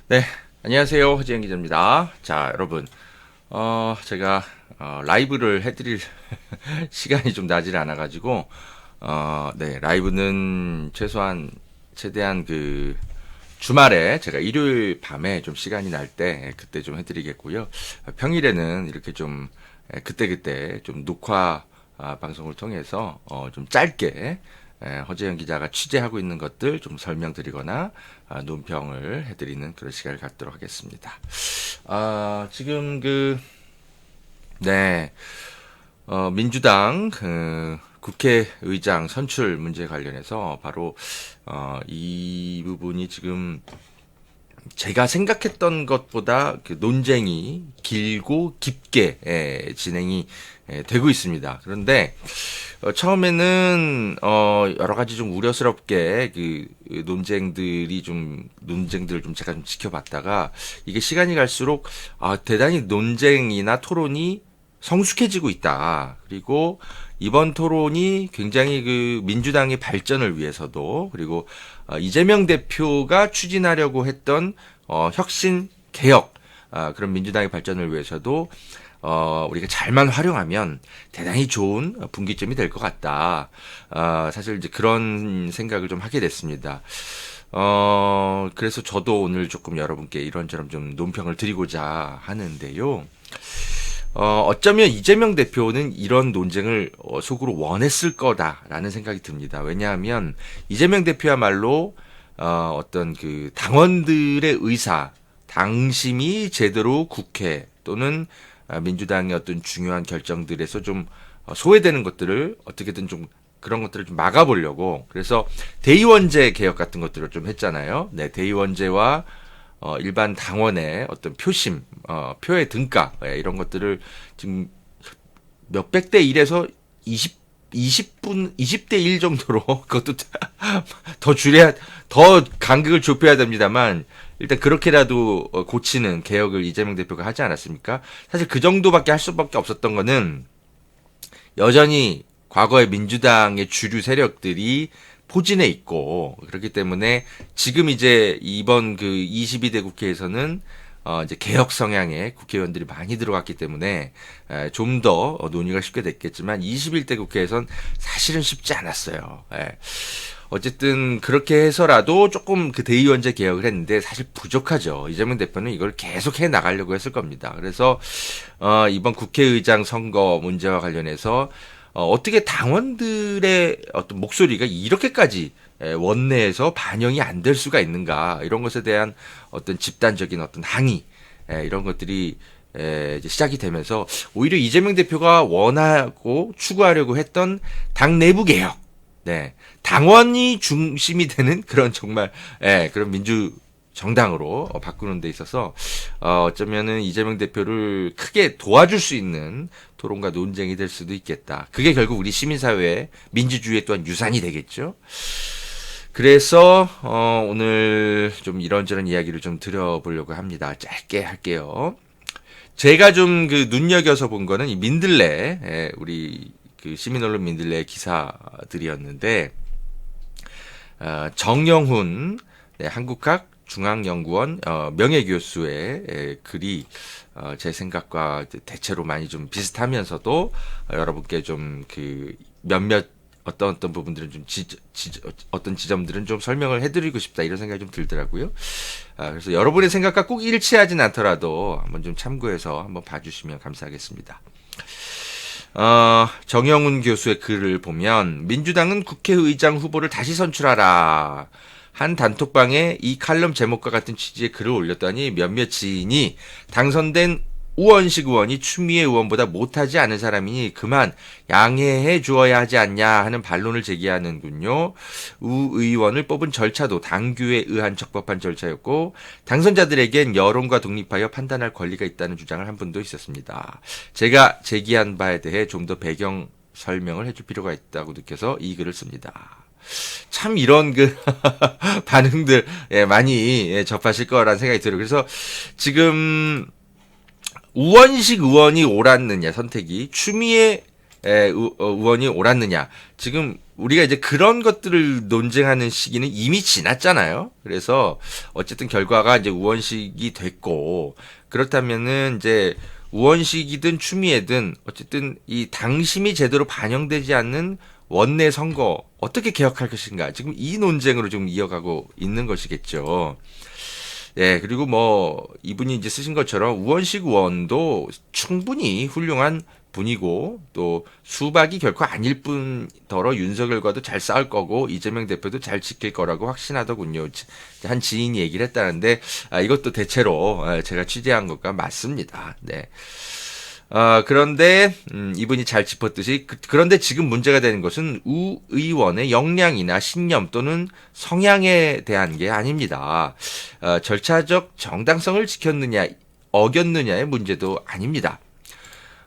네, 안녕하세요. 허지영 기자입니다. 자, 여러분, 제가 라이브를 해드릴 시간이 좀 나질 않아가지고, 네, 라이브는 최대한 주말에 제가 일요일 밤에 좀 시간이 날 때 그때 좀 해드리겠고요. 평일에는 이렇게 좀 그때그때 좀 녹화 방송을 통해서 좀 짧게 허재영 기자가 취재하고 있는 것들 좀 설명드리거나 논평을 해드리는 그런 시간을 갖도록 하겠습니다. 지금 네, 민주당 국회의장 선출 문제 관련해서 바로 이 부분이 지금 제가 생각했던 것보다 그 논쟁이 길고 깊게 진행이 되고 있습니다. 그런데 처음에는 여러 가지 좀 우려스럽게 논쟁들을 좀 제가 좀 지켜봤다가 이게 시간이 갈수록 대단히 논쟁이나 토론이 성숙해지고 있다. 그리고 이번 토론이 굉장히 민주당의 발전을 위해서도 그리고 이재명 대표가 추진하려고 했던 혁신 개혁 그런 민주당의 발전을 위해서도 우리가 잘만 활용하면 대단히 좋은 분기점이 될 것 같다. 사실 이제 그런 생각을 좀 하게 됐습니다. 그래서 저도 오늘 조금 여러분께 이런저런 좀 논평을 드리고자 하는데요. 어쩌면 이재명 대표는 이런 논쟁을 속으로 원했을 거다라는 생각이 듭니다. 왜냐하면 이재명 대표야말로 어떤 당원들의 의사, 당심이 제대로 국회 또는 민주당의 어떤 중요한 결정들에서 좀 소외되는 것들을 어떻게든 좀 그런 것들을 좀 막아보려고 그래서 대의원제 개혁 같은 것들을 좀 했잖아요. 네, 대의원제와 일반 당원의 어떤 표심, 표의 등가, 이런 것들을 지금 몇백 대 1에서 20대 1 정도로, 그것도 더 간극을 좁혀야 됩니다만, 일단 그렇게라도 고치는 개혁을 이재명 대표가 하지 않았습니까? 사실 그 정도밖에 할 수밖에 없었던 거는, 여전히 과거의 민주당의 주류 세력들이 포진해 있고 그렇기 때문에 지금 이제 이번 22대 국회에서는 이제 개혁 성향의 국회의원들이 많이 들어갔기 때문에 좀 더 논의가 쉽게 됐겠지만 21대 국회에선 사실은 쉽지 않았어요. 어쨌든 그렇게 해서라도 조금 대의원제 개혁을 했는데 사실 부족하죠. 이재명 대표는 이걸 계속 해 나가려고 했을 겁니다. 그래서 이번 국회의장 선거 문제와 관련해서 어떻게 당원들의 어떤 목소리가 이렇게까지 원내에서 반영이 안 될 수가 있는가 이런 것에 대한 어떤 집단적인 어떤 항의 이런 것들이 이제 시작이 되면서 오히려 이재명 대표가 원하고 추구하려고 했던 당 내부 개혁, 네, 당원이 중심이 되는 그런 정말 그런 민주 정당으로 바꾸는 데 있어서 어쩌면은 이재명 대표를 크게 도와줄 수 있는 토론과 논쟁이 될 수도 있겠다. 그게 결국 우리 시민사회의 민주주의의 또한 유산이 되겠죠. 그래서 오늘 좀 이런저런 이야기를 좀 드려보려고 합니다. 짧게 할게요. 제가 좀 눈여겨서 본 거는 이 민들레 우리 시민언론 민들레 기사들이었는데 정영훈 한국학 중앙연구원 명예교수의 글이 제 생각과 대체로 많이 좀 비슷하면서도 여러분께 좀 몇몇 어떤 부분들은 좀 어떤 지점들은 좀 설명을 해드리고 싶다 이런 생각이 좀 들더라고요. 그래서 여러분의 생각과 꼭 일치하진 않더라도 한번 좀 참고해서 한번 봐주시면 감사하겠습니다. 정영훈 교수의 글을 보면 민주당은 국회의장 후보를 다시 선출하라. 한 단톡방에 이 칼럼 제목과 같은 취지의 글을 올렸더니 몇몇 지인이 당선된 우원식 의원이 추미애 의원보다 못하지 않은 사람이니 그만 양해해 주어야 하지 않냐 하는 반론을 제기하는군요. 우 의원을 뽑은 절차도 당규에 의한 적법한 절차였고 당선자들에겐 여론과 독립하여 판단할 권리가 있다는 주장을 한 분도 있었습니다. 제가 제기한 바에 대해 좀 더 배경 설명을 해줄 필요가 있다고 느껴서 이 글을 씁니다. 참 이런 반응들 많이 접하실 거라는 생각이 들어요. 그래서 지금 우원식 의원이 옳았느냐 선택이 추미애 의원이 옳았느냐. 지금 우리가 이제 그런 것들을 논쟁하는 시기는 이미 지났잖아요. 그래서 어쨌든 결과가 이제 우원식이 됐고, 그렇다면은 이제 우원식이든 추미애든 어쨌든 이 당심이 제대로 반영되지 않는 원내 선거 어떻게 개혁할 것인가. 지금 이 논쟁으로 좀 이어가고 있는 것이겠죠. 예, 그리고 뭐 이분이 이제 쓰신 것처럼 우원식 의원도 충분히 훌륭한 분이고 또 수박이 결코 아닐 뿐더러 윤석열과도 잘 싸울 거고 이재명 대표도 잘 지킬 거라고 확신하더군요. 한 지인이 얘기를 했다는데 이것도 대체로 제가 취재한 것과 맞습니다. 네. 그런데 이분이 잘 짚었듯이 그런데 지금 문제가 되는 것은 우 의원의 역량이나 신념 또는 성향에 대한 게 아닙니다. 절차적 정당성을 지켰느냐 어겼느냐의 문제도 아닙니다.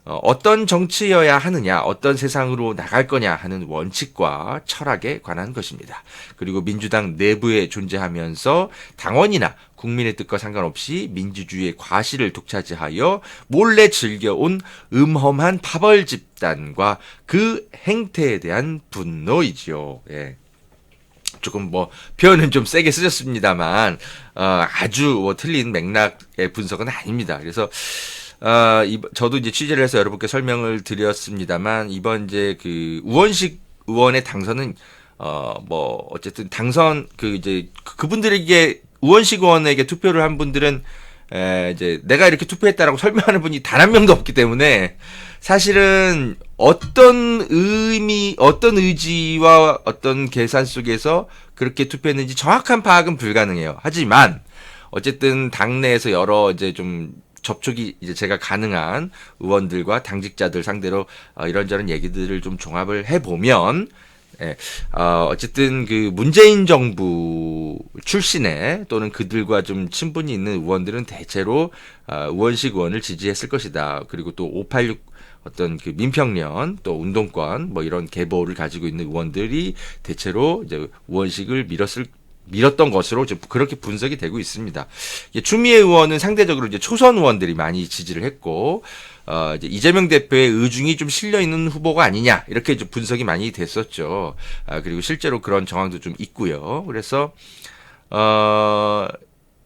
어떤 정치여야 하느냐, 어떤 세상으로 나갈 거냐 하는 원칙과 철학에 관한 것입니다. 그리고 민주당 내부에 존재하면서 당원이나 국민의 뜻과 상관없이 민주주의의 과실을 독차지하여 몰래 즐겨온 음험한 파벌 집단과 그 행태에 대한 분노이지요. 예. 조금 뭐 표현은 좀 세게 쓰셨습니다만 아주 틀린 맥락의 분석은 아닙니다. 그래서 저도 이제 취재를 해서 여러분께 설명을 드렸습니다만, 이번 이제 그 우원식 의원의 당선은, 뭐, 어쨌든 당선, 그분들에게, 우원식 의원에게 투표를 한 분들은, 이제 내가 이렇게 투표했다라고 설명하는 분이 단 한 명도 없기 때문에, 사실은 어떤 의지와 어떤 계산 속에서 그렇게 투표했는지 정확한 파악은 불가능해요. 하지만, 어쨌든 당내에서 여러 이제 좀, 접촉이 이제 제가 가능한 의원들과 당직자들 상대로 이런저런 얘기들을 좀 종합을 해보면, 어쨌든 그 문재인 정부 출신의 또는 그들과 좀 친분이 있는 의원들은 대체로 우원식 의원을 지지했을 것이다. 그리고 또 586 어떤 그 민평련 또 운동권 뭐 이런 계보를 가지고 있는 의원들이 대체로 이제 우원식을 밀었던 것으로 그렇게 분석이 되고 있습니다. 추미애 의원은 상대적으로 이제 초선 의원들이 많이 지지를 했고, 이제 이재명 대표의 의중이 좀 실려 있는 후보가 아니냐 이렇게 좀 분석이 많이 됐었죠. 그리고 실제로 그런 정황도 좀 있고요. 그래서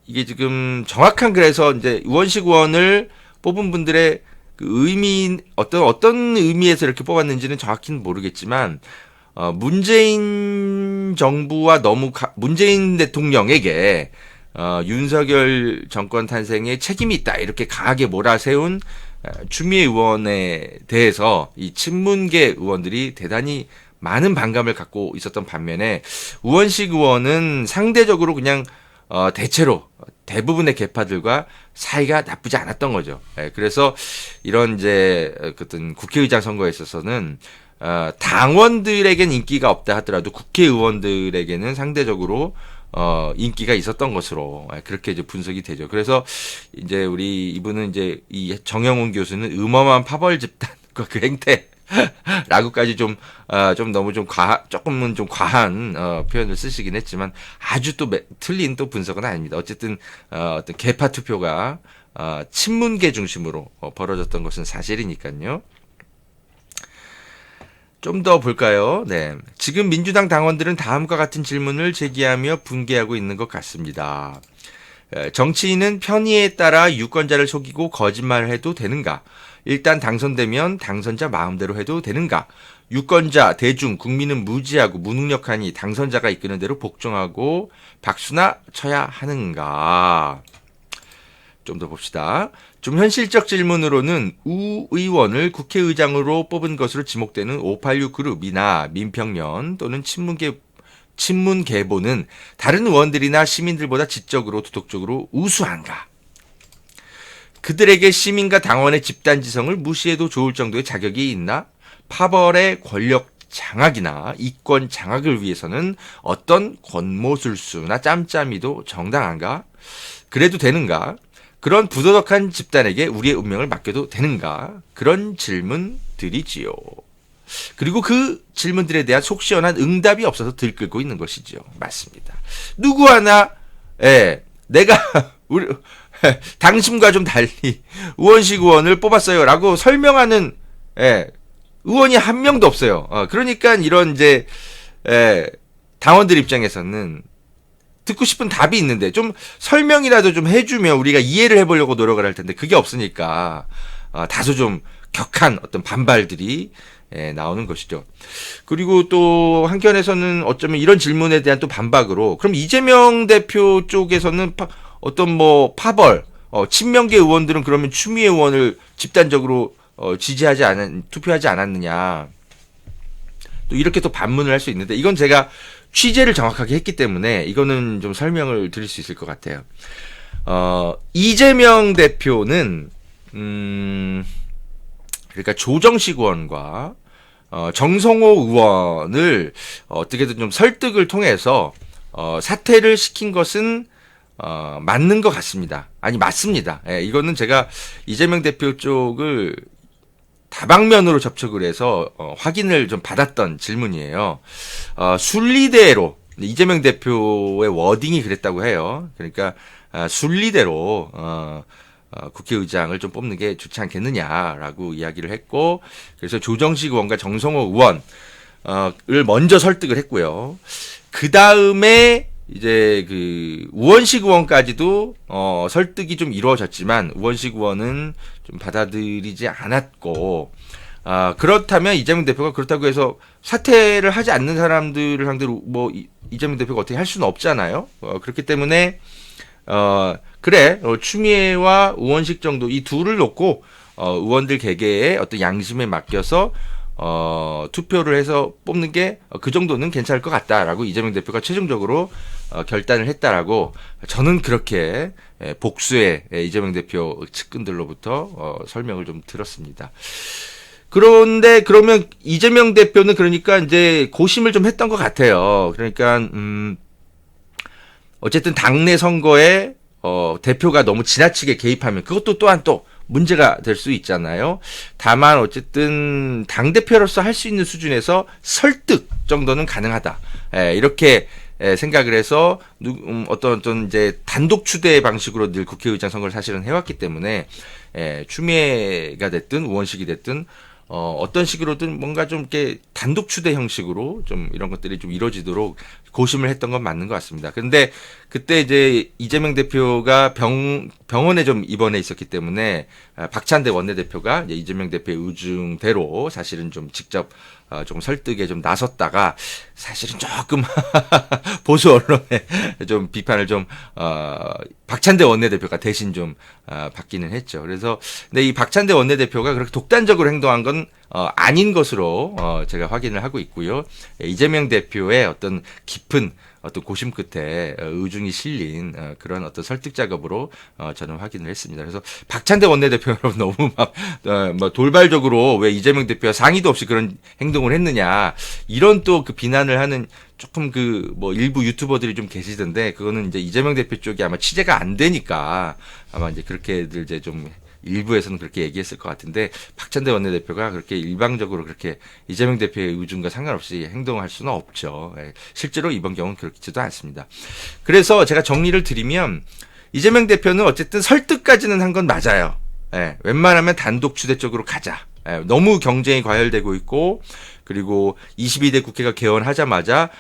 이게 지금 정확한 그래서 이제 우원식 의원을 뽑은 분들의 그 의미 어떤 의미에서 이렇게 뽑았는지는 정확히는 모르겠지만. 문재인 정부와 문재인 대통령에게, 윤석열 정권 탄생에 책임이 있다. 이렇게 강하게 몰아세운, 추미애 의원에 대해서 이 친문계 의원들이 대단히 많은 반감을 갖고 있었던 반면에, 우원식 의원은 상대적으로 그냥, 대체로 대부분의 계파들과 사이가 나쁘지 않았던 거죠. 그래서 이런 이제, 어떤 국회의장 선거에 있어서는, 당원들에겐 인기가 없다 하더라도 국회의원들에게는 상대적으로 인기가 있었던 것으로 그렇게 이제 분석이 되죠. 그래서 이제 이분은 이제 이 정영훈 교수는 음험한 파벌 집단과 그 행태라고까지 좀 너무 조금은 좀 과한 표현을 쓰시긴 했지만 아주 또 틀린 또 분석은 아닙니다. 어쨌든 어떤 계파 투표가 친문계 중심으로 벌어졌던 것은 사실이니까요. 좀 더 볼까요? 네. 지금 민주당 당원들은 다음과 같은 질문을 제기하며 분개하고 있는 것 같습니다. 정치인은 편의에 따라 유권자를 속이고 거짓말을 해도 되는가? 일단 당선되면 당선자 마음대로 해도 되는가? 유권자, 대중, 국민은 무지하고 무능력하니 당선자가 이끄는 대로 복종하고 박수나 쳐야 하는가? 좀 더 봅시다. 좀 현실적 질문으로는 우 의원을 국회의장으로 뽑은 것으로 지목되는 586 그룹이나 민평련 또는 친문계보는 다른 의원들이나 시민들보다 지적으로 도덕적으로 우수한가? 그들에게 시민과 당원의 집단지성을 무시해도 좋을 정도의 자격이 있나? 파벌의 권력 장악이나 이권 장악을 위해서는 어떤 권모술수나 짬짬이도 정당한가? 그래도 되는가? 그런 부도덕한 집단에게 우리의 운명을 맡겨도 되는가? 그런 질문들이지요. 그리고 그 질문들에 대한 속 시원한 응답이 없어서 들끓고 있는 것이죠. 맞습니다. 누구 하나, 내가 당심과 좀 달리 우원식 의원을 뽑았어요. 라고 설명하는, 의원이 한 명도 없어요. 그러니까 이런 이제 당원들 입장에서는 듣고 싶은 답이 있는데 좀 설명이라도 좀 해주면 우리가 이해를 해보려고 노력을 할 텐데 그게 없으니까 다소 좀 격한 어떤 반발들이 나오는 것이죠. 그리고 또 한편에서는 어쩌면 이런 질문에 대한 또 반박으로 그럼 이재명 대표 쪽에서는 어떤 뭐 파벌 친명계 의원들은 그러면 추미애 의원을 집단적으로 투표하지 않았느냐. 또 이렇게 또 반문을 할 수 있는데 이건 제가 취재를 정확하게 했기 때문에 이거는 좀 설명을 드릴 수 있을 것 같아요. 이재명 대표는 그러니까 조정식 의원과 정성호 의원을 어떻게든 좀 설득을 통해서 사퇴를 시킨 것은 맞는 것 같습니다. 아니 맞습니다. 이거는 제가 이재명 대표 쪽을 다방면으로 접촉을 해서 확인을 좀 받았던 질문이에요. 순리대로 이재명 대표의 워딩이 그랬다고 해요. 그러니까 순리대로 국회의장을 좀 뽑는 게 좋지 않겠느냐라고 이야기를 했고 그래서 조정식 의원과 정성호 의원을 먼저 설득을 했고요. 그 다음에 이제 그 우원식 의원까지도 설득이 좀 이루어졌지만 우원식 의원은 좀 받아들이지 않았고 그렇다면 이재명 대표가 그렇다고 해서 사퇴를 하지 않는 사람들을 상대로 뭐 이재명 대표가 어떻게 할 수는 없잖아요. 그렇기 때문에 그래 추미애와 우원식 정도 이 둘을 놓고 의원들 개개의 어떤 양심에 맡겨서 투표를 해서 뽑는 게 그 정도는 괜찮을 것 같다라고 이재명 대표가 최종적으로 결단을 했다라고 저는 그렇게 복수의 이재명 대표 측근들로부터 설명을 좀 들었습니다. 그런데 그러면 이재명 대표는 그러니까 이제 고심을 좀 했던 것 같아요. 그러니까 어쨌든 당내 선거에 대표가 너무 지나치게 개입하면 그것도 또한 또 문제가 될 수 있잖아요. 다만 어쨌든 당대표로서 할 수 있는 수준에서 설득 정도는 가능하다. 이렇게 생각을 해서 어떤 이제 단독 추대 방식으로 늘 국회의장 선거를 사실은 해왔기 때문에 추미애가 됐든 우원식이 됐든 어떤 식으로든 뭔가 좀 이렇게 단독 추대 형식으로 좀 이런 것들이 좀 이루어지도록 고심을 했던 건 맞는 것 같습니다. 그런데 그때 이제 이재명 대표가 병원에 좀 입원해 있었기 때문에 박찬대 원내대표가 이제 이재명 대표의 의중대로 사실은 좀 직접 조금 설득에 좀 나섰다가 사실은 조금 보수 언론에 좀 비판을 좀 박찬대 원내대표가 대신 좀 받기는 했죠. 그래서 근데 이 박찬대 원내대표가 그렇게 독단적으로 행동한 건 아닌 것으로 제가 확인을 하고 있고요. 이재명 대표의 어떤 깊은 어떤 고심 끝에 의중이 실린 그런 어떤 설득 작업으로 저는 확인을 했습니다. 그래서 박찬대 원내대표는 너무 막 돌발적으로 왜 이재명 대표가 상의도 없이 그런 행동을 했느냐 이런 또 그 비난을 하는 조금 그 뭐 일부 유튜버들이 좀 계시던데 그거는 이제 이재명 대표 쪽이 아마 취재가 안 되니까 아마 이제 그렇게들 이제 좀 일부에서는 그렇게 얘기했을 것 같은데 박찬대 원내대표가 그렇게 일방적으로 그렇게 이재명 대표의 의중과 상관없이 행동할 수는 없죠. 실제로 이번 경우는 그렇지도 않습니다. 그래서 제가 정리를 드리면 이재명 대표는 어쨌든 설득까지는 한 건 맞아요. 웬만하면 단독 추대 쪽으로 가자. 너무 경쟁이 과열되고 있고 그리고 22대 국회가 개원하자마자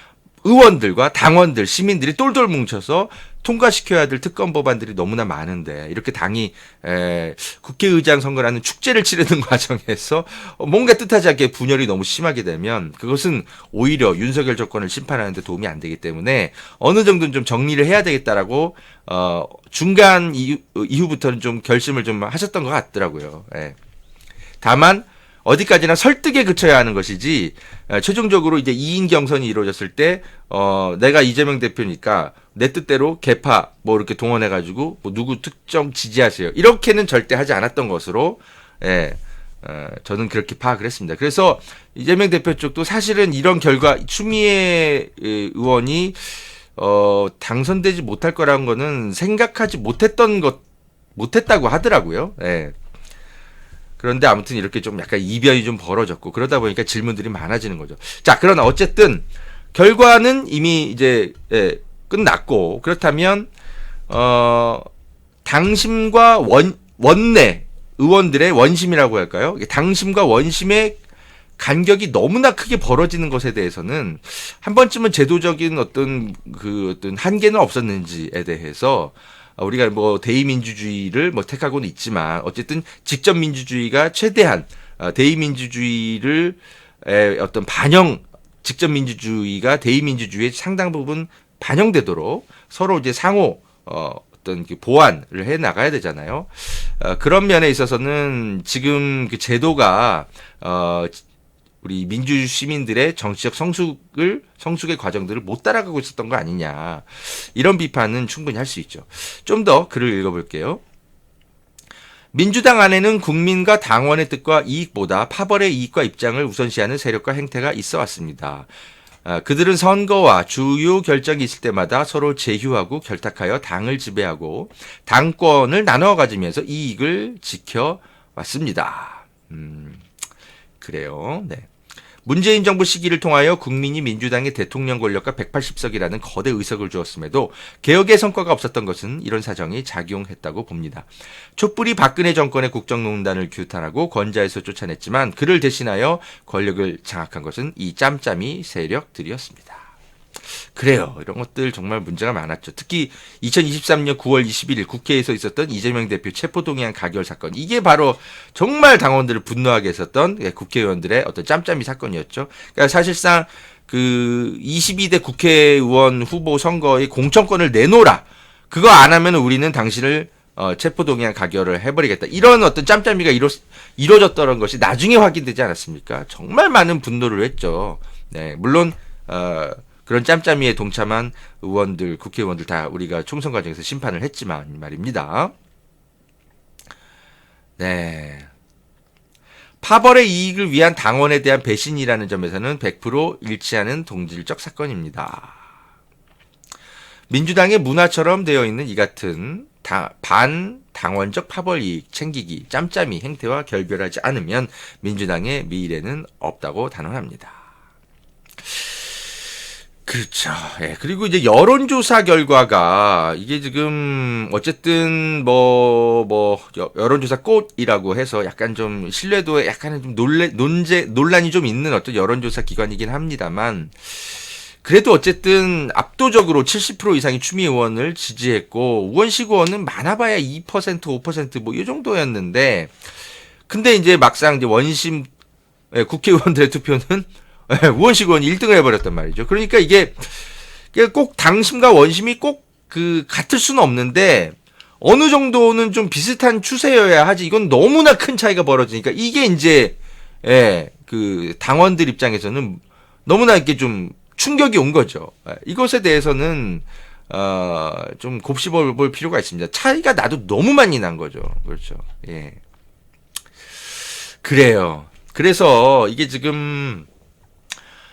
의원들과 당원들, 시민들이 똘똘 뭉쳐서 통과시켜야 될 특검 법안들이 너무나 많은데 이렇게 당이 국회의장 선거라는 축제를 치르는 과정에서 뭔가 뜻하지 않게 분열이 너무 심하게 되면 그것은 오히려 윤석열 정권을 심판하는 데 도움이 안 되기 때문에 어느 정도는 좀 정리를 해야 되겠다라고 중간 이후부터는 좀 결심을 좀 하셨던 것 같더라고요. 다만 어디까지나 설득에 그쳐야 하는 것이지 최종적으로 이제 2인 경선이 이루어졌을 때 내가 이재명 대표니까 내 뜻대로 개파 뭐 이렇게 동원해가지고 뭐 누구 특정 지지하세요 이렇게는 절대 하지 않았던 것으로 저는 그렇게 파악을 했습니다. 그래서 이재명 대표 쪽도 사실은 이런 결과 추미애 의원이 당선되지 못할 거라는 거는 생각하지 못했다고 하더라고요. 그런데 아무튼 이렇게 좀 약간 이변이 좀 벌어졌고 그러다 보니까 질문들이 많아지는 거죠. 자, 그러나 어쨌든 결과는 이미 이제 끝났고 그렇다면 당심과 원내 의원들의 원심이라고 할까요? 당심과 원심의 간격이 너무나 크게 벌어지는 것에 대해서는 한 번쯤은 제도적인 어떤 한계는 없었는지에 대해서 우리가 뭐 대의민주주의를 뭐 택하고는 있지만 어쨌든 직접 민주주의가 최대한 대의민주주의를 어떤 직접 민주주의가 대의민주주의의 상당 부분 반영되도록 서로 이제 상호 어떤 보완을 해 나가야 되잖아요. 그런 면에 있어서는 지금 그 제도가 우리 민주 시민들의 정치적 성숙의 과정들을 못 따라가고 있었던 거 아니냐. 이런 비판은 충분히 할 수 있죠. 좀 더 글을 읽어볼게요. 민주당 안에는 국민과 당원의 뜻과 이익보다 파벌의 이익과 입장을 우선시하는 세력과 행태가 있어 왔습니다. 그들은 선거와 주요 결정이 있을 때마다 서로 제휴하고 결탁하여 당을 지배하고 당권을 나눠 가지면서 이익을 지켜왔습니다. 그래요. 네. 문재인 정부 시기를 통하여 국민이 민주당의 대통령 권력과 180석이라는 거대 의석을 주었음에도 개혁의 성과가 없었던 것은 이런 사정이 작용했다고 봅니다. 촛불이 박근혜 정권의 국정농단을 규탄하고 권좌에서 쫓아냈지만 그를 대신하여 권력을 장악한 것은 이 짬짬이 세력들이었습니다. 그래요. 이런 것들 정말 문제가 많았죠. 특히 2023년 9월 21일 국회에서 있었던 이재명 대표 체포동의안 가결 사건. 이게 바로 정말 당원들을 분노하게 했었던 국회의원들의 어떤 짬짬이 사건이었죠. 그러니까 사실상 그 22대 국회의원 후보 선거의 공천권을 내놓으라. 그거 안 하면 우리는 당신을 체포동의안 가결을 해버리겠다. 이런 어떤 짬짬이가 이루어졌던 것이 나중에 확인되지 않았습니까? 정말 많은 분노를 했죠. 네, 물론 그런 짬짬이에 동참한 의원들, 국회의원들 다 우리가 총선 과정에서 심판을 했지만 말입니다. 네. 파벌의 이익을 위한 당원에 대한 배신이라는 점에서는 100% 일치하는 동질적 사건입니다. 민주당의 문화처럼 되어 있는 이 같은 반당원적 파벌 이익 챙기기, 짬짬이 행태와 결별하지 않으면 민주당의 미래는 없다고 단언합니다. 그렇죠. 예. 그리고 이제 여론조사 결과가 이게 지금 어쨌든 여론조사 꽃이라고 해서 약간 좀 신뢰도에 약간은 좀 논란이 좀 있는 어떤 여론조사 기관이긴 합니다만 그래도 어쨌든 압도적으로 70% 이상이 추미애 의원을 지지했고 우원식 의원은 많아봐야 2% 5% 뭐 이 정도였는데 근데 이제 막상 이제 원심 국회의원들의 투표는 우원식 의원이 1등을 해버렸단 말이죠. 그러니까 이게 꼭 당심과 원심이 꼭 같을 수는 없는데 어느 정도는 좀 비슷한 추세여야 하지. 이건 너무나 큰 차이가 벌어지니까 이게 이제 당원들 입장에서는 너무나 이렇게 좀 충격이 온 거죠. 이것에 대해서는 좀 곱씹어 볼 필요가 있습니다. 차이가 나도 너무 많이 난 거죠. 그렇죠. 예. 그래요. 그래서 이게 지금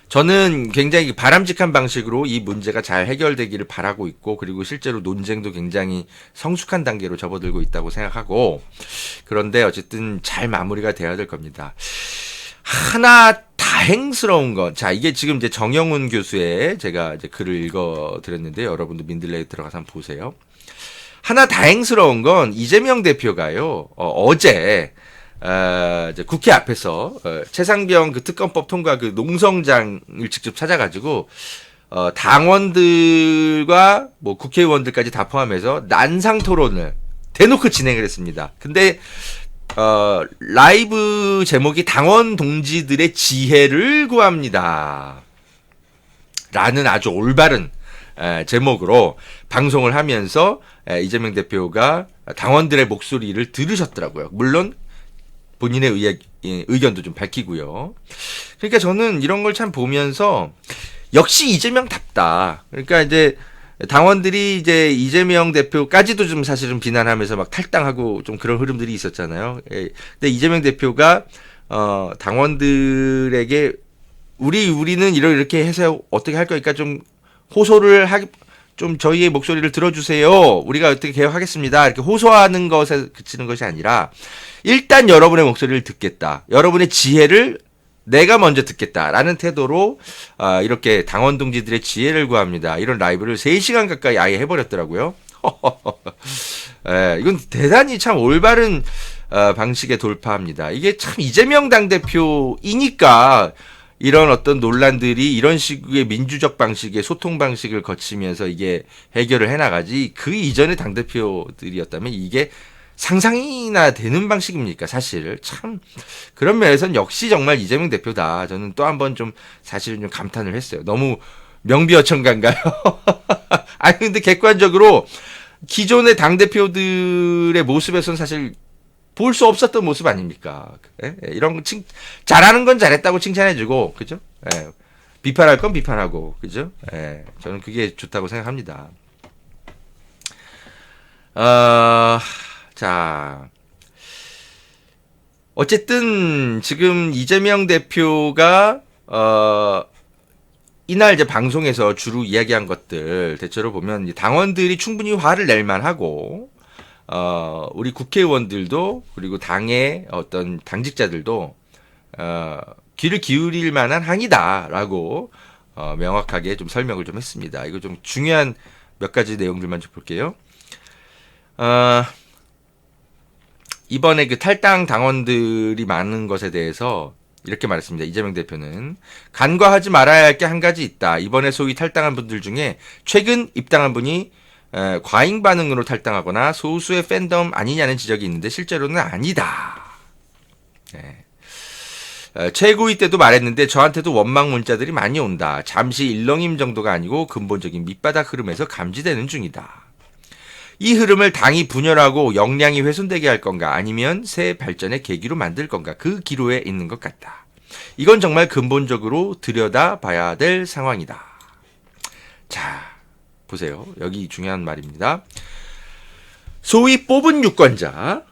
저는 굉장히 바람직한 방식으로 이 문제가 잘 해결되기를 바라고 있고 그리고 실제로 논쟁도 굉장히 성숙한 단계로 접어들고 있다고 생각하고 그런데 어쨌든 잘 마무리가 돼야 될 겁니다. 하나 다행스러운 건 자 이게 지금 이제 정영훈 교수의 제가 이제 글을 읽어드렸는데 여러분도 민들레에 들어가서 한번 보세요. 하나 다행스러운 건 이재명 대표가요 어제 이제 국회 앞에서 최상병 특검법 통과 농성장을 직접 찾아가지고 당원들과 뭐 국회의원들까지 다 포함해서 난상 토론을 대놓고 진행을 했습니다. 근데 라이브 제목이 당원 동지들의 지혜를 구합니다. 라는 아주 올바른 제목으로 방송을 하면서 이재명 대표가 당원들의 목소리를 들으셨더라고요. 물론 본인의 의견도 좀 밝히고요. 그러니까 저는 이런 걸 참 보면서 역시 이재명답다. 그러니까 이제 당원들이 이제 이재명 대표까지도 좀 사실은 비난하면서 막 탈당하고 좀 그런 흐름들이 있었잖아요. 근데 이재명 대표가 당원들에게 우리는 이렇게 해서 어떻게 할 거니까 좀 호소를 좀 저희의 목소리를 들어주세요. 우리가 어떻게 개혁하겠습니다. 이렇게 호소하는 것에 그치는 것이 아니라 일단 여러분의 목소리를 듣겠다. 여러분의 지혜를 내가 먼저 듣겠다라는 태도로 이렇게 당원 동지들의 지혜를 구합니다. 이런 라이브를 3시간 가까이 아예 해버렸더라고요. 이건 대단히 참 올바른 방식에 돌파합니다. 이게 참 이재명 당대표이니까 이런 어떤 논란들이 이런 식의 민주적 방식의 소통 방식을 거치면서 이게 해결을 해나가지, 그 이전의 당대표들이었다면 이게 상상이나 되는 방식입니까? 사실 참 그런 면에서는 역시 정말 이재명 대표다. 저는 또 한 번 좀 사실은 좀 감탄을 했어요. 너무 명비어천가인가요? 아니 근데 객관적으로 기존의 당대표들의 모습에서는 사실 볼 수 없었던 모습 아닙니까? 예? 이런 거 잘하는 건 잘했다고 칭찬해주고, 그죠? 예. 비판할 건 비판하고, 그죠? 예. 저는 그게 좋다고 생각합니다. 자. 어쨌든, 지금 이재명 대표가, 이날 이제 방송에서 주로 이야기한 것들, 대체로 보면 당원들이 충분히 화를 낼 만하고, 우리 국회의원들도 그리고 당의 어떤 당직자들도 귀를 기울일 만한 항의다라고 명확하게 좀 설명을 좀 했습니다. 이거 좀 중요한 몇 가지 내용들만 좀 볼게요. 이번에 그 탈당 당원들이 많은 것에 대해서 이렇게 말했습니다. 이재명 대표는 간과하지 말아야 할 게 한 가지 있다. 이번에 소위 탈당한 분들 중에 최근 입당한 분이 과잉 반응으로 탈당하거나 소수의 팬덤 아니냐는 지적이 있는데 실제로는 아니다. 네. 최고위 때도 말했는데 저한테도 원망 문자들이 많이 온다. 잠시 일렁임 정도가 아니고 근본적인 밑바닥 흐름에서 감지되는 중이다. 이 흐름을 당이 분열하고 역량이 훼손되게 할 건가, 아니면 새 발전의 계기로 만들 건가, 그 기로에 있는 것 같다. 이건 정말 근본적으로 들여다봐야 될 상황이다. 자, 보세요. 여기 중요한 말입니다. 소위 뽑은 유권자,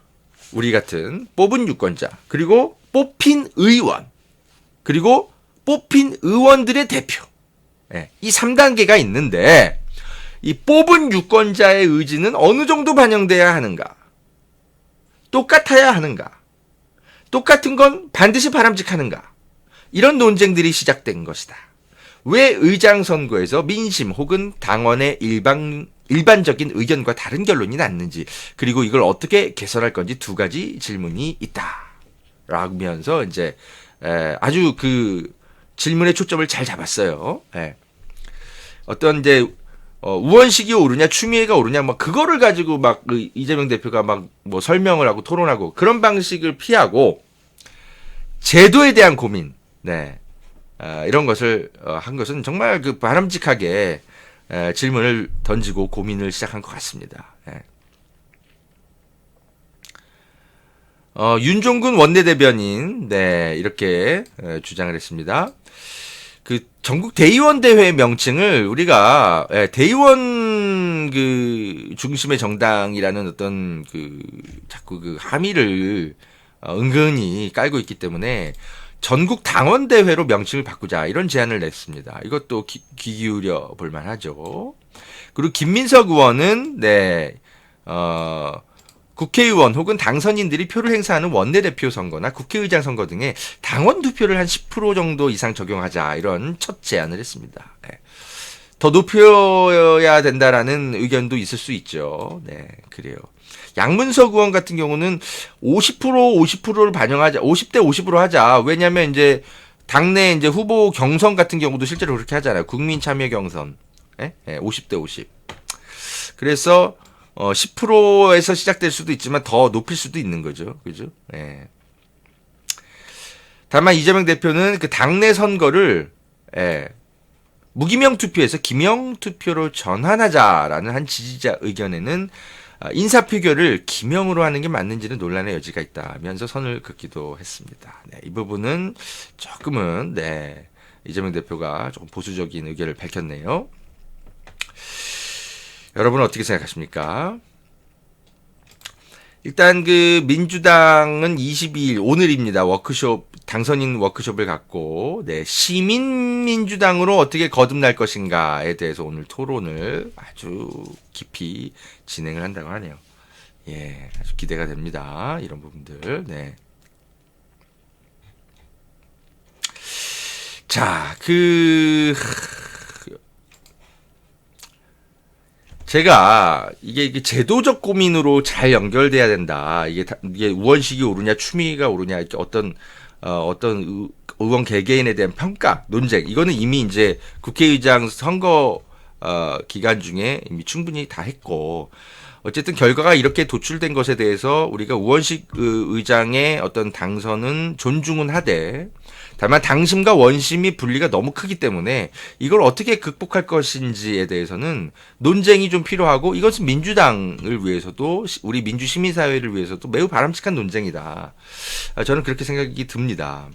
우리 같은 뽑은 유권자, 그리고 뽑힌 의원, 그리고 뽑힌 의원들의 대표, 이 3단계가 있는데, 이 뽑은 유권자의 의지는 어느 정도 반영돼야 하는가? 똑같아야 하는가? 똑같은 건 반드시 바람직하는가? 이런 논쟁들이 시작된 것이다. 왜 의장 선거에서 민심 혹은 당원의 일반적인 의견과 다른 결론이 났는지, 그리고 이걸 어떻게 개선할 건지 두 가지 질문이 있다. 라면서 이제 아주 그 질문의 초점을 잘 잡았어요. 어떤 이제 우원식이 오르냐 추미애가 오르냐 뭐 그거를 가지고 막 그 이재명 대표가 막 뭐 설명을 하고 토론하고 그런 방식을 피하고 제도에 대한 고민, 이런 것을 한 것은 정말 그 바람직하게 질문을 던지고 고민을 시작한 것 같습니다. 윤종근 원내대변인 이렇게 주장을 했습니다. 그 전국 대의원 대회 명칭을 우리가 대의원 그 중심의 정당이라는 어떤 그 자꾸 그 함의를 은근히 깔고 있기 때문에 전국 당원 대회로 명칭을 바꾸자, 이런 제안을 냈습니다. 이것도 귀 기울여 볼 만하죠. 그리고 김민석 의원은 국회의원 혹은 당선인들이 표를 행사하는 원내대표 선거나 국회의장 선거 등에 당원 투표를 한 10% 정도 이상 적용하자, 이런 첫 제안을 했습니다. 더 높여야 된다라는 의견도 있을 수 있죠. 그래요. 양문석 의원 같은 경우는 50%를 반영하자, 50대 50으로 하자. 왜냐면 이제 당내 이제 후보 경선 같은 경우도 실제로 그렇게 하잖아요. 국민 참여 경선. 50대 50. 그래서 10%에서 시작될 수도 있지만 더 높일 수도 있는 거죠. 그죠? 다만 이재명 대표는 그 당내 선거를 무기명 투표에서 기명 투표로 전환하자라는 한 지지자 의견에는 인사표결을 기명으로 하는 게 맞는지는 논란의 여지가 있다면서 선을 긋기도 했습니다. 이 부분은 조금은 이재명 대표가 조금 보수적인 의견을 밝혔네요. 여러분은 어떻게 생각하십니까? 일단 그 민주당은 22일 오늘입니다. 워크숍, 당선인 워크숍을 갖고 시민민주당으로 어떻게 거듭날 것인가에 대해서 오늘 토론을 아주 깊이 진행을 한다고 하네요. 아주 기대가 됩니다. 이런 부분들. 자, 제가 이게 제도적 고민으로 잘 연결돼야 된다. 이게 우원식이 오르냐 추미애가 오르냐 이렇게 어떤 의원 개개인에 대한 평가 논쟁 이거는 이미 이제 국회의장 선거 기간 중에 이미 충분히 다 했고 어쨌든 결과가 이렇게 도출된 것에 대해서 우리가 우원식 의장의 어떤 당선은 존중은 하되 다만 당심과 원심이 분리가 너무 크기 때문에 이걸 어떻게 극복할 것인지에 대해서는 논쟁이 좀 필요하고 이것은 민주당을 위해서도 우리 민주시민사회를 위해서도 매우 바람직한 논쟁이다. 저는 그렇게 생각이 듭니다.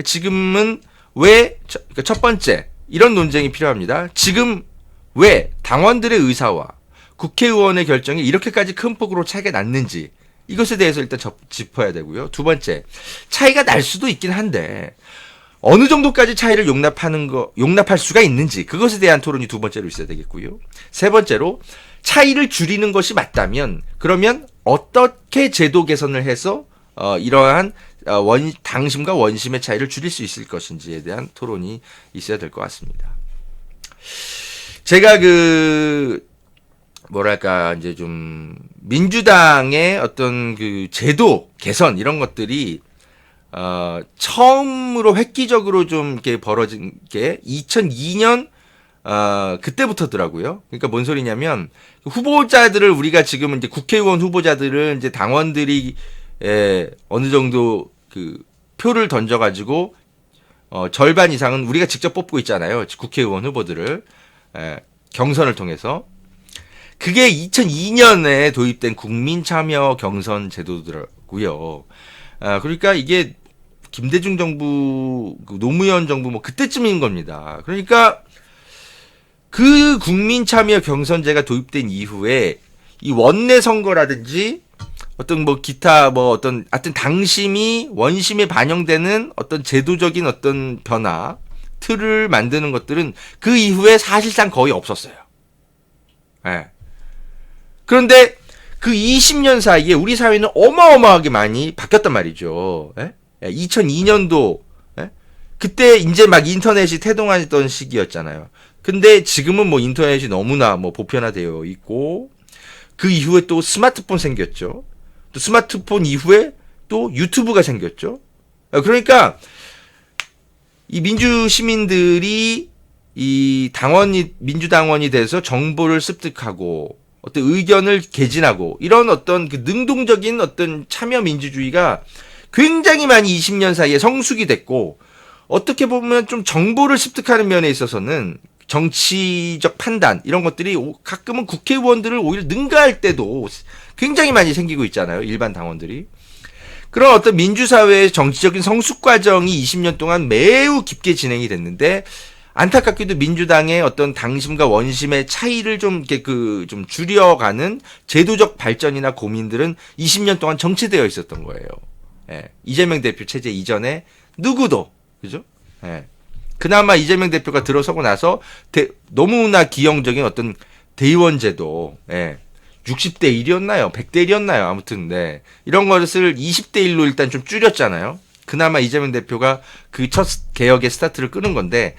지금은 왜 첫 번째 이런 논쟁이 필요합니다. 지금 왜 당원들의 의사와 국회의원의 결정이 이렇게까지 큰 폭으로 차이가 났는지 이것에 대해서 일단 짚어야 되고요. 두 번째, 차이가 날 수도 있긴 한데 어느 정도까지 차이를 용납할 수가 있는지 그것에 대한 토론이 두 번째로 있어야 되겠고요. 세 번째로 차이를 줄이는 것이 맞다면 그러면 어떻게 제도 개선을 해서 이러한 당심과 원심의 차이를 줄일 수 있을 것인지에 대한 토론이 있어야 될 것 같습니다. 제가 뭐랄까, 이제 좀, 민주당의 어떤 제도 개선, 이런 것들이, 처음으로 획기적으로 좀 이렇게 벌어진 게 2002년, 그때부터더라고요. 그러니까 뭔 소리냐면, 후보자들을 우리가 지금 이제 국회의원 후보자들은 이제 당원들이, 어느 정도 표를 던져가지고, 절반 이상은 우리가 직접 뽑고 있잖아요. 국회의원 후보들을, 경선을 통해서. 그게 2002년에 도입된 국민참여 경선 제도더라고요. 그러니까 이게 김대중 정부, 노무현 정부 뭐 그때쯤인 겁니다. 그러니까 그 국민참여 경선제가 도입된 이후에 이 원내 선거라든지 어떤 뭐 기타 뭐 어떤 하여튼 당심이 원심에 반영되는 어떤 제도적인 어떤 변화 틀을 만드는 것들은 그 이후에 사실상 거의 없었어요. 예. 그런데 그 20년 사이에 우리 사회는 어마어마하게 많이 바뀌었단 말이죠. 예? 2002년도 그때 이제 막 인터넷이 태동하던 시기였잖아요. 근데 지금은 뭐 인터넷이 너무나 뭐 보편화되어 있고 그 이후에 또 스마트폰 생겼죠. 또 스마트폰 이후에 또 유튜브가 생겼죠. 그러니까 이 민주 시민들이 이 민주당원이 돼서 정보를 습득하고 어떤 의견을 개진하고 이런 어떤 능동적인 어떤 참여 민주주의가 굉장히 많이 20년 사이에 성숙이 됐고 어떻게 보면 좀 정보를 습득하는 면에 있어서는 정치적 판단 이런 것들이 가끔은 국회의원들을 오히려 능가할 때도 굉장히 많이 생기고 있잖아요. 일반 당원들이. 그런 어떤 민주사회의 정치적인 성숙 과정이 20년 동안 매우 깊게 진행이 됐는데 안타깝게도 민주당의 어떤 당심과 원심의 차이를 좀 이렇게 좀 줄여가는 제도적 발전이나 고민들은 20년 동안 정체되어 있었던 거예요. 예. 이재명 대표 체제 이전에 누구도 그죠? 예. 그나마 이재명 대표가 들어서고 나서 너무나 기형적인 어떤 대의원 제도, 예. 60대 1이었나요? 100대 1이었나요? 아무튼 네. 이런 것을 20대 1로 일단 좀 줄였잖아요. 그나마 이재명 대표가 그 첫 개혁의 스타트를 끄는 건데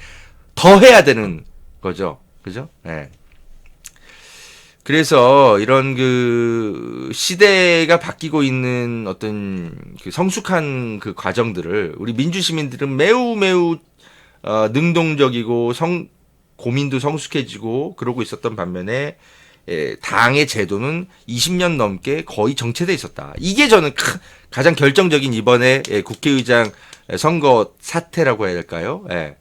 더 해야 되는 거죠. 그죠? 네. 그래서 이런 시대가 바뀌고 있는 어떤 성숙한 과정들을 우리 민주시민들은 매우 능동적이고 고민도 성숙해지고 그러고 있었던 반면에 당의 제도는 20년 넘게 거의 정체돼 있었다. 이게 저는 가장 결정적인 이번에 국회의장 선거 사태라고 해야 될까요? 예.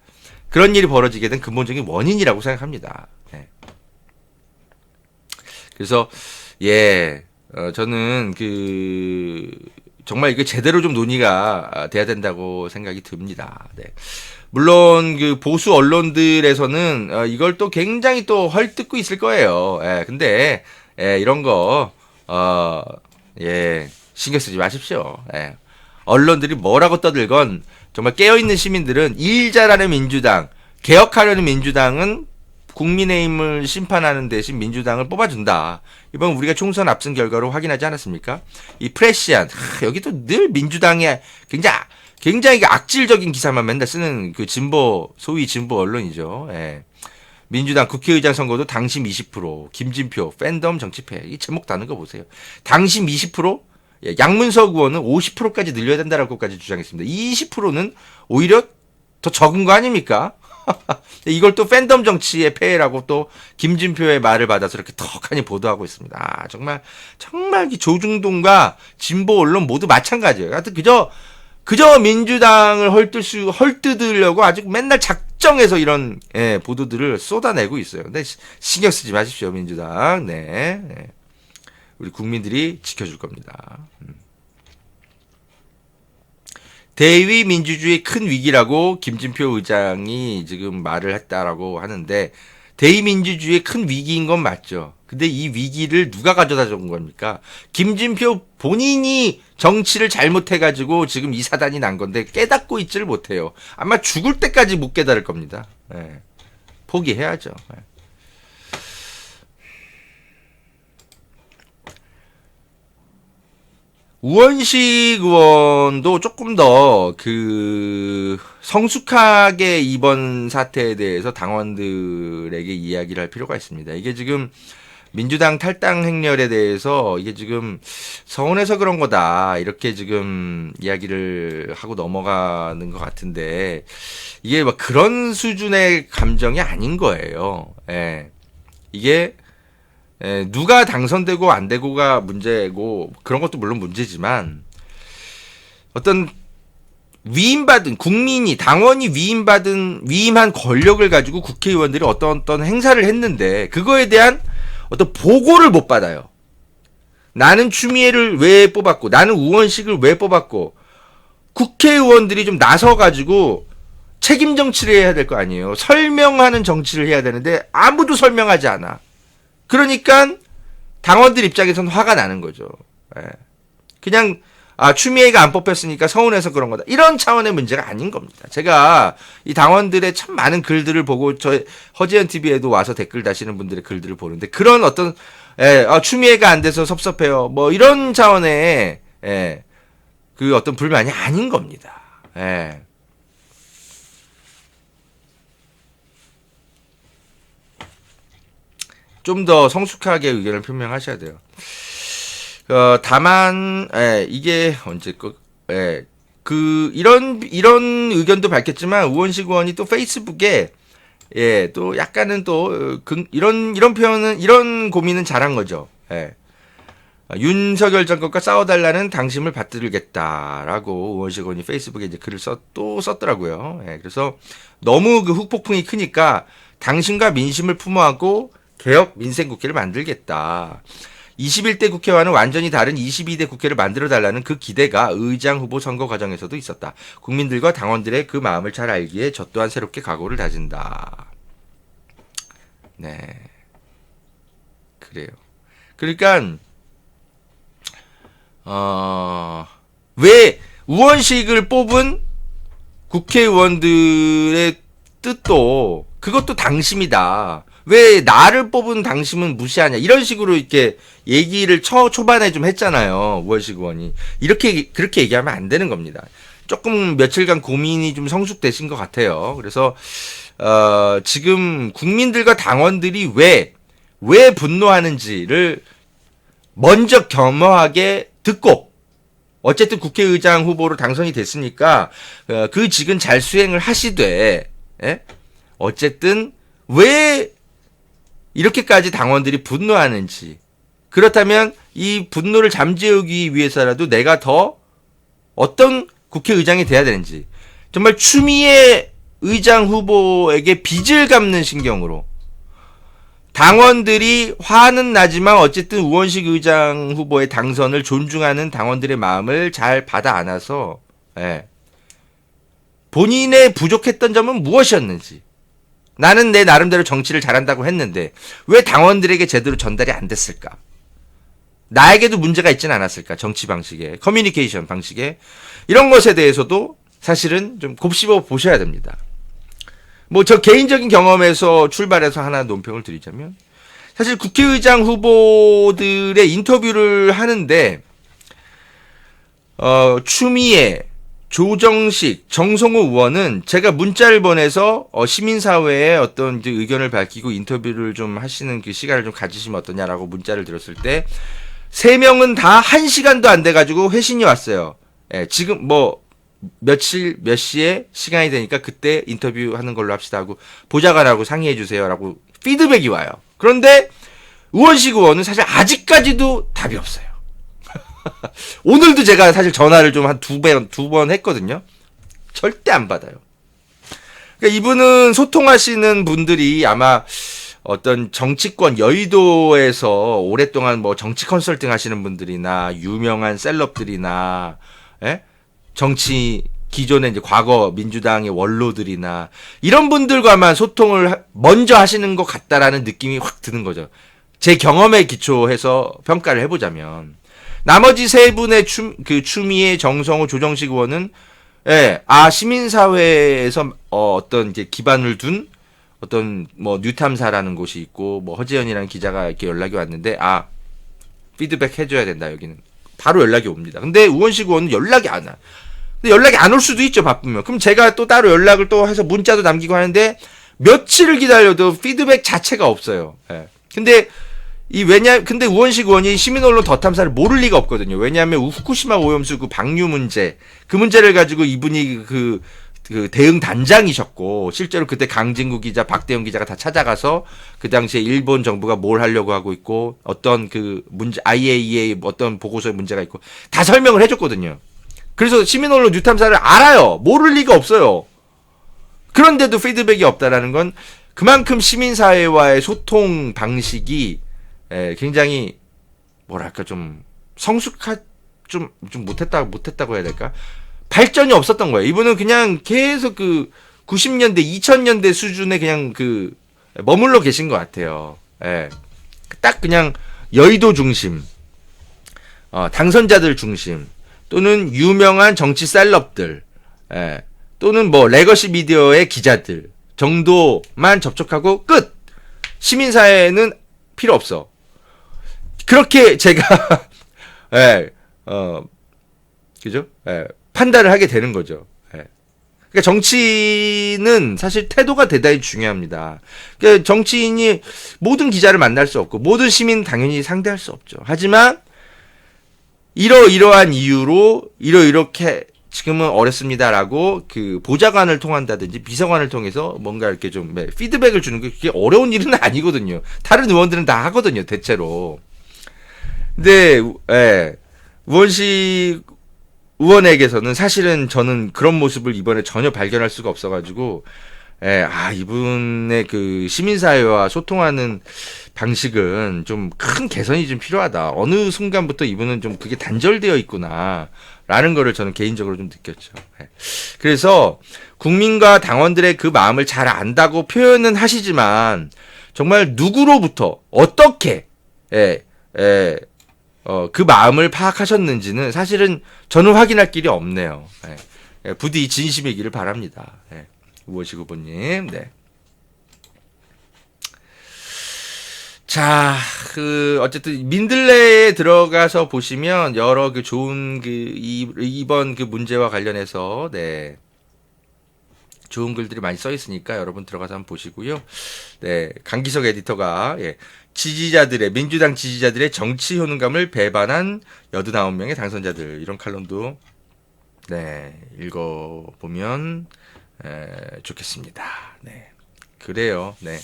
그런 일이 벌어지게 된 근본적인 원인이라고 생각합니다. 네. 그래서 저는 정말 이게 제대로 좀 논의가 돼야 된다고 생각이 듭니다. 네. 물론 보수 언론들에서는 이걸 또 굉장히 또 헐뜯고 있을 거예요. 근데 이런 거 신경 쓰지 마십시오. 언론들이 뭐라고 떠들건 정말 깨어있는 시민들은 일 잘하는 민주당, 개혁하려는 민주당은 국민의힘을 심판하는 대신 민주당을 뽑아준다. 이번 우리가 총선 앞선 결과로 확인하지 않았습니까? 이 프레시안, 여기도 늘 민주당의 굉장히 악질적인 기사만 맨날 쓰는 소위 진보 언론이죠. 민주당 국회의장 선거도 당심 20%, 김진표, 팬덤 정치패. 이 제목 다는 거 보세요. 당심 20%, 예, 양문석 의원은 50%까지 늘려야 된다라고까지 주장했습니다. 이 20%는 오히려 더 적은 거 아닙니까? 이걸 또 팬덤 정치의 폐해라고 또 김진표의 말을 받아서 이렇게 턱하니 보도하고 있습니다. 아, 정말 이 조중동과 진보 언론 모두 마찬가지예요. 하여튼 그저 민주당을 헐뜯으려고 아주 맨날 작정해서 이런, 예, 보도들을 쏟아내고 있어요. 근데 신경 쓰지 마십시오, 민주당. 네. 우리 국민들이 지켜줄 겁니다. 대위 민주주의 큰 위기라고 김진표 의장이 지금 말을 했다라고 하는데, 대위 민주주의의 큰 위기인 건 맞죠. 근데 이 위기를 누가 가져다 준 겁니까? 김진표 본인이 정치를 잘못해가지고 지금 이 사단이 난 건데 깨닫고 있지를 못해요. 아마 죽을 때까지 못 깨달을 겁니다. 예. 포기해야죠. 예. 우원식 의원도 조금 더 성숙하게 이번 사태에 대해서 당원들에게 이야기를 할 필요가 있습니다. 이게 지금 민주당 탈당 행렬에 대해서 이게 지금 서운해서 그런 거다, 이렇게 지금 이야기를 하고 넘어가는 것 같은데, 이게 막 그런 수준의 감정이 아닌 거예요. 예. 이게 누가 당선되고 안 되고가 문제고 그런 것도 물론 문제지만, 어떤 위임받은 국민이, 당원이 위임한 권력을 가지고 국회의원들이 어떤 행사를 했는데 그거에 대한 어떤 보고를 못 받아요. 나는 추미애를 왜 뽑았고, 나는 우원식을 왜 뽑았고, 국회의원들이 좀 나서가지고 책임 정치를 해야 될 거 아니에요. 설명하는 정치를 해야 되는데 아무도 설명하지 않아. 그러니까 당원들 입장에서는 화가 나는 거죠. 예. 그냥 추미애가 안 뽑혔으니까 서운해서 그런 거다, 이런 차원의 문제가 아닌 겁니다. 제가 이 당원들의 참 많은 글들을 보고, 저 허지연 TV에도 와서 댓글 다시는 분들의 글들을 보는데, 그런 어떤 추미애가 안 돼서 섭섭해요, 뭐 이런 차원의 그 어떤 불만이 아닌 겁니다. 예. 좀 더 성숙하게 의견을 표명하셔야 돼요. 다만, 이게 언제 이런 의견도 밝혔지만, 우원식 의원이 또 페이스북에, 또 약간은 또, 이런 표현은, 이런 고민은 잘한 거죠. 윤석열 정권과 싸워달라는 당심을 받들겠다라고 우원식 의원이 페이스북에 이제 글을 또 썼더라고요. 그래서 너무 그 후폭풍이 크니까 당신과 민심을 품어하고 개혁 민생국회를 만들겠다. 21대 국회와는 완전히 다른 22대 국회를 만들어달라는 그 기대가 의장 후보 선거 과정에서도 있었다. 국민들과 당원들의 그 마음을 잘 알기에 저 또한 새롭게 각오를 다진다. 네. 그래요. 그러니까, 왜 우원식을 뽑은 국회의원들의 뜻도, 그것도 당심이다. 왜 나를 뽑은 당심은 무시하냐, 이런 식으로 이렇게 얘기를 초반에 좀 했잖아요, 우원식 의원이. 그렇게 얘기하면 안 되는 겁니다. 조금 며칠간 고민이 좀 성숙되신 것 같아요. 그래서 지금 국민들과 당원들이 왜 분노하는지를 먼저 겸허하게 듣고, 어쨌든 국회의장 후보로 당선이 됐으니까 그 직은 잘 수행을 하시되, 어쨌든 왜 이렇게까지 당원들이 분노하는지, 그렇다면 이 분노를 잠재우기 위해서라도 내가 더 어떤 국회의장이 돼야 되는지, 정말 추미애 의장 후보에게 빚을 갚는 신경으로, 당원들이 화는 나지만 어쨌든 우원식 의장 후보의 당선을 존중하는 당원들의 마음을 잘 받아 안아서, 본인의 부족했던 점은 무엇이었는지, 나는 내 나름대로 정치를 잘한다고 했는데 왜 당원들에게 제대로 전달이 안 됐을까? 나에게도 문제가 있지는 않았을까? 정치 방식에, 커뮤니케이션 방식에, 이런 것에 대해서도 사실은 좀 곱씹어 보셔야 됩니다. 뭐 저 개인적인 경험에서 출발해서 하나 논평을 드리자면, 사실 국회의장 후보들의 인터뷰를 하는데 추미애, 조정식, 정성호 의원은 제가 문자를 보내서 시민사회에 어떤 이제 의견을 밝히고 인터뷰를 좀 하시는 그 시간을 좀 가지시면 어떠냐라고 문자를 드렸을 때 3명은 다 1시간도 안 돼가지고 회신이 왔어요. 예, 지금 뭐 며칠 몇 시에 시간이 되니까 그때 인터뷰하는 걸로 합시다 하고 보좌관하고 상의해 주세요라고 피드백이 와요. 그런데 우원식 의원은 사실 아직까지도 답이 없어요. 오늘도 제가 사실 전화를 좀 한 두 번 했거든요. 절대 안 받아요. 그러니까 이분은 소통하시는 분들이 아마 어떤 정치권 여의도에서 오랫동안 뭐 정치 컨설팅 하시는 분들이나 유명한 셀럽들이나 예? 정치 기존의 이제 과거 민주당의 원로들이나 이런 분들과만 소통을 먼저 하시는 것 같다라는 느낌이 확 드는 거죠. 제 경험에 기초해서 평가를 해보자면 나머지 3분의 추미애, 정성호, 조정식 의원은 예, 시민사회에서 어떤 이제 기반을 둔 어떤 뭐 뉴탐사라는 곳이 있고 뭐 허재현이라는 기자가 이렇게 연락이 왔는데 피드백 해줘야 된다 여기는 바로 연락이 옵니다. 근데 우원식 의원은 연락이 안 와. 근데 연락이 안 올 수도 있죠 바쁘면. 그럼 제가 또 따로 연락을 또 해서 문자도 남기고 하는데 며칠을 기다려도 피드백 자체가 없어요. 예. 근데 근데 우원식 의원이 시민언론 더 탐사를 모를 리가 없거든요. 왜냐하면 후쿠시마 오염수 그 방류 문제, 그 문제를 가지고 이분이 그 대응 단장이셨고, 실제로 그때 강진구 기자, 박대영 기자가 다 찾아가서 그 당시에 일본 정부가 뭘 하려고 하고 있고, 어떤 그 문제, IAEA 어떤 보고서에 문제가 있고, 다 설명을 해줬거든요. 그래서 시민언론 뉴탐사를 알아요. 모를 리가 없어요. 그런데도 피드백이 없다라는 건 그만큼 시민사회와의 소통 방식이 굉장히 뭐랄까 좀 좀 못했다고 해야 될까? 발전이 없었던 거예요. 이분은 그냥 계속 그 90년대, 2000년대 수준에 그냥 머물러 계신 것 같아요. 예. 딱 그냥 여의도 중심, 당선자들 중심, 또는 유명한 정치 셀럽들, 예. 또는 뭐 레거시 미디어의 기자들 정도만 접촉하고 끝! 시민사회는 필요 없어. 그렇게 제가, 그죠? 판단을 하게 되는 거죠. 그러니까 정치는 사실 태도가 대단히 중요합니다. 그러니까 정치인이 모든 기자를 만날 수 없고, 모든 시민 당연히 상대할 수 없죠. 하지만, 이러이러한 이유로, 이렇게 지금은 어렵습니다라고 보좌관을 통한다든지 비서관을 통해서 뭔가 이렇게 좀 피드백을 주는 게 그게 어려운 일은 아니거든요. 다른 의원들은 다 하거든요, 대체로. 근데 우원식 의원에게서는 사실은 저는 그런 모습을 이번에 전혀 발견할 수가 없어가지고 이분의 그 시민사회와 소통하는 방식은 좀 큰 개선이 좀 필요하다. 어느 순간부터 이분은 좀 그게 단절되어 있구나 라는 거를 저는 개인적으로 좀 느꼈죠. 그래서 국민과 당원들의 그 마음을 잘 안다고 표현은 하시지만 정말 누구로부터 어떻게 그 마음을 파악하셨는지는 사실은 저는 확인할 길이 없네요. 부디 진심이기를 바랍니다. 우원식 후보님. 네. 자, 어쨌든 민들레에 들어가서 보시면 여러 좋은 이번 문제와 관련해서 좋은 글들이 많이 써 있으니까 여러분 들어가서 한번 보시고요. 네, 강기석 에디터가 민주당 지지자들의 정치 효능감을 배반한 89명의 당선자들 이런 칼럼도 읽어보면 좋겠습니다. 네, 그래요. 네.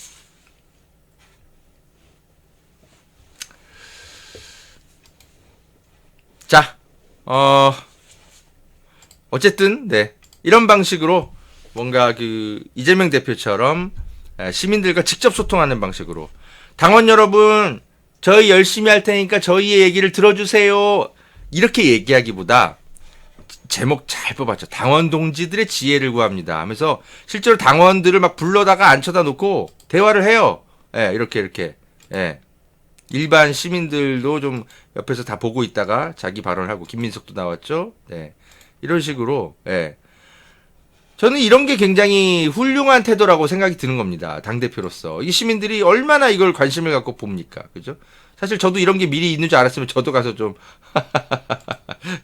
자, 어쨌든 이런 방식으로 뭔가 이재명 대표처럼 시민들과 직접 소통하는 방식으로 당원 여러분 저희 열심히 할 테니까 저희의 얘기를 들어주세요 이렇게 얘기하기보다 제목 잘 뽑았죠. 당원 동지들의 지혜를 구합니다 하면서 실제로 당원들을 막 불러다가 앉혀다 놓고 대화를 해요. 이렇게 일반 시민들도 좀 옆에서 다 보고 있다가 자기 발언을 하고 김민석도 나왔죠. 이런 식으로 저는 이런 게 굉장히 훌륭한 태도라고 생각이 드는 겁니다. 당대표로서. 이 시민들이 얼마나 이걸 관심을 갖고 봅니까? 그죠? 사실 저도 이런 게 미리 있는 줄 알았으면 저도 가서 좀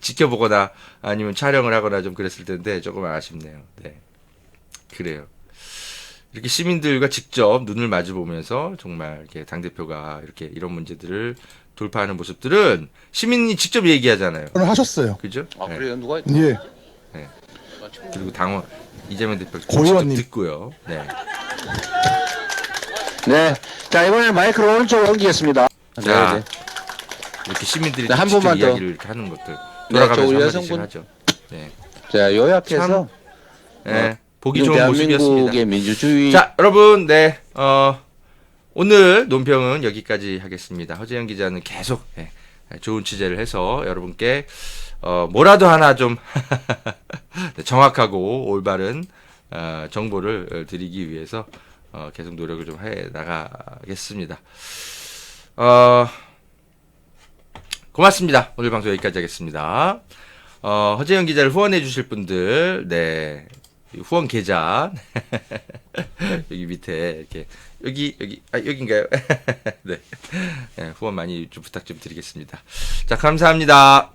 지켜보거나 아니면 촬영을 하거나 좀 그랬을 텐데 조금 아쉽네요. 네. 그래요. 이렇게 시민들과 직접 눈을 마주 보면서 정말 이렇게 당대표가 이렇게 이런 문제들을 돌파하는 모습들은 시민이 직접 얘기하잖아요. 오늘 하셨어요. 그죠? 아 네. 그래요? 누가 예. 그리고 당원 이재명 대표 고의원님. 직접 듣고요. 네. 네. 자 이번엔 마이크를 오른쪽으로 옮기겠습니다. 자, 네. 이렇게 시민들이 네, 한 직접 번만 더. 이야기를 이렇게 하는 것들 돌아가면서 저 우리 한마디씩 여성분. 하죠. 네. 자 요약해서 네. 보기 좋은 모습이었습니다. 대한민국의 민주주의. 자, 여러분, 네, 오늘 논평은 여기까지 하겠습니다. 허재영 기자는 계속 좋은 취재를 해서 여러분께 뭐라도 하나 좀 정확하고 올바른 정보를 드리기 위해서 계속 노력을 좀 해 나가겠습니다. 고맙습니다. 오늘 방송 여기까지 하겠습니다. 허재영 기자를 후원해 주실 분들, 네. 후원 계좌 여기 밑에 이렇게 여기인가요? 네. 네, 후원 많이 좀 부탁 좀 드리겠습니다. 자, 감사합니다.